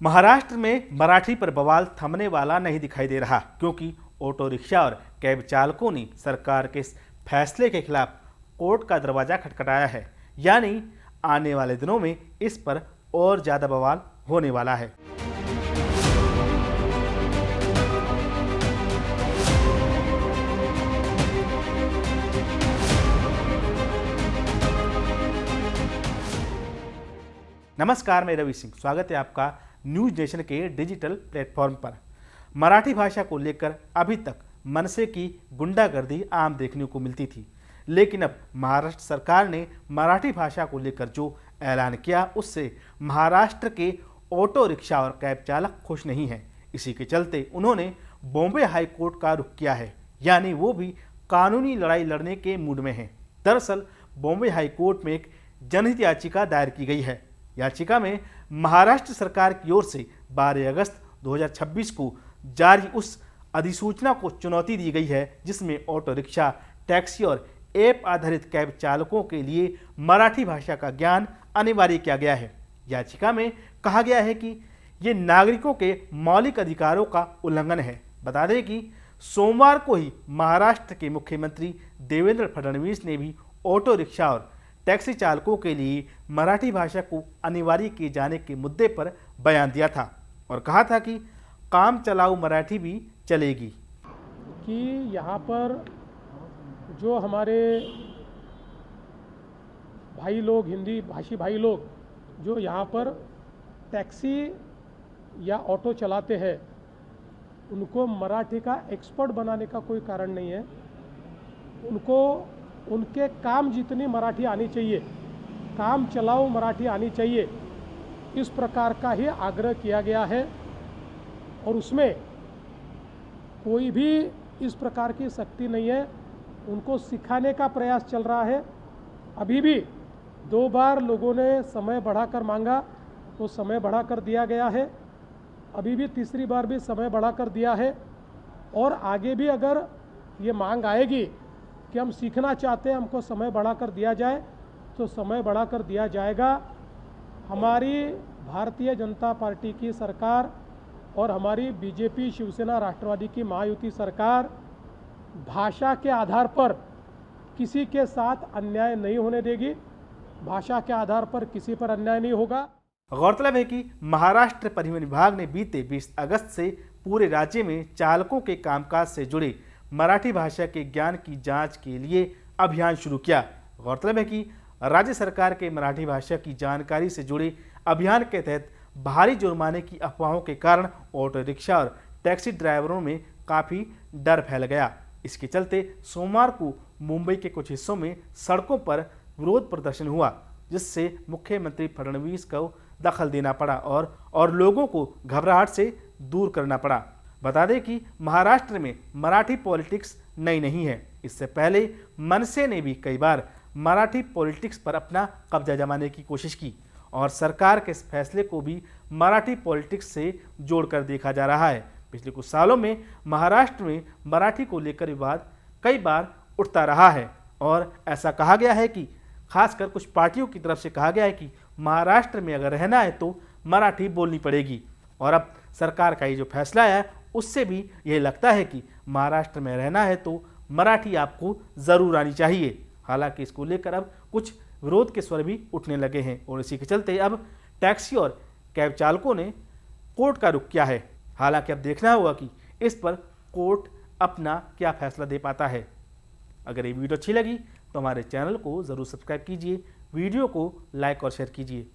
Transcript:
महाराष्ट्र में मराठी पर बवाल थमने वाला नहीं दिखाई दे रहा, क्योंकि ऑटो रिक्शा और कैब चालकों ने सरकार के इस फैसले के खिलाफ कोर्ट का दरवाजा खटखटाया है। यानी आने वाले दिनों में इस पर और ज्यादा बवाल होने वाला है। नमस्कार, मैं रवि सिंह, स्वागत है आपका न्यूज नेशन के डिजिटल प्लेटफॉर्म पर। मराठी भाषा को लेकर अभी तक मनसे की गुंडागर्दी आम देखने को मिलती थी, लेकिन अब महाराष्ट्र सरकार ने मराठी भाषा को लेकर जो ऐलान किया उससे महाराष्ट्र के ऑटो रिक्शा और कैब चालक खुश नहीं हैं। इसी के चलते उन्होंने बॉम्बे हाई कोर्ट का रुख किया है, यानी वो भी कानूनी लड़ाई लड़ने के मूड में हैं। दरअसल बॉम्बे हाई कोर्ट में एक जनहित याचिका दायर की गई है। याचिका में महाराष्ट्र सरकार की ओर से 12 अगस्त 2026 को जारी उस अधिसूचना को चुनौती दी गई है जिसमें ऑटो रिक्शा, टैक्सी और ऐप आधारित कैब चालकों के लिए मराठी भाषा का ज्ञान अनिवार्य किया गया है। याचिका में कहा गया है कि ये नागरिकों के मौलिक अधिकारों का उल्लंघन है। बता दें कि सोमवार को ही महाराष्ट्र के मुख्यमंत्री देवेंद्र फडणवीस ने भी ऑटो रिक्शा और टैक्सी चालकों के लिए मराठी भाषा को अनिवार्य किए जाने के मुद्दे पर बयान दिया था और कहा था कि काम चलाऊ मराठी भी चलेगी। कि यहाँ पर जो हमारे भाई लोग, हिंदी भाषी भाई लोग जो यहाँ पर टैक्सी या ऑटो चलाते हैं, उनको मराठी का एक्सपर्ट बनाने का कोई कारण नहीं है। उनको उनके काम जितनी मराठी आनी चाहिए, काम चलाऊ मराठी आनी चाहिए, इस प्रकार का ही आग्रह किया गया है। और उसमें कोई भी इस प्रकार की सख्ती नहीं है। उनको सिखाने का प्रयास चल रहा है। अभी भी 2 बार लोगों ने समय बढ़ाकर मांगा तो समय बढ़ाकर दिया गया है। अभी भी तीसरी बार भी समय बढ़ाकर दिया है। और आगे भी अगर ये मांग आएगी कि हम सीखना चाहते हैं, हमको समय बढ़ाकर दिया जाए, तो समय बढ़ाकर दिया जाएगा। हमारी भारतीय जनता पार्टी की सरकार और हमारी बीजेपी, शिवसेना, राष्ट्रवादी की महायुति सरकार भाषा के आधार पर किसी के साथ अन्याय नहीं होने देगी। भाषा के आधार पर किसी पर अन्याय नहीं होगा। गौरतलब है कि महाराष्ट्र परिवहन विभाग ने बीते 20 अगस्त से पूरे राज्य में चालकों के कामकाज से जुड़े मराठी भाषा के ज्ञान की जांच के लिए अभियान शुरू किया। गौरतलब है कि राज्य सरकार के मराठी भाषा की जानकारी से जुड़े अभियान के तहत भारी जुर्माने की अफवाहों के कारण ऑटो रिक्शा और टैक्सी ड्राइवरों में काफ़ी डर फैल गया। इसके चलते सोमवार को मुंबई के कुछ हिस्सों में सड़कों पर विरोध प्रदर्शन हुआ, जिससे मुख्यमंत्री फडणवीस को दखल देना पड़ा और लोगों को घबराहट से दूर करना पड़ा। बता दें कि महाराष्ट्र में मराठी पॉलिटिक्स नई नहीं है। इससे पहले मनसे ने भी कई बार मराठी पॉलिटिक्स पर अपना कब्जा जमाने की कोशिश की और सरकार के इस फैसले को भी मराठी पॉलिटिक्स से जोड़कर देखा जा रहा है। पिछले कुछ सालों में महाराष्ट्र में मराठी को लेकर विवाद कई बार उठता रहा है और ऐसा कहा गया है कि खासकर कुछ पार्टियों की तरफ से कहा गया है कि महाराष्ट्र में अगर रहना है तो मराठी बोलनी पड़ेगी। और अब सरकार का ये जो फैसला है उससे भी यह लगता है कि महाराष्ट्र में रहना है तो मराठी आपको ज़रूर आनी चाहिए। हालांकि इसको लेकर अब कुछ विरोध के स्वर भी उठने लगे हैं और इसी के चलते अब टैक्सी और कैब चालकों ने कोर्ट का रुख किया है। हालांकि अब देखना होगा कि इस पर कोर्ट अपना क्या फैसला दे पाता है। अगर ये वीडियो अच्छी लगी तो हमारे चैनल को ज़रूर सब्सक्राइब कीजिए, वीडियो को लाइक और शेयर कीजिए।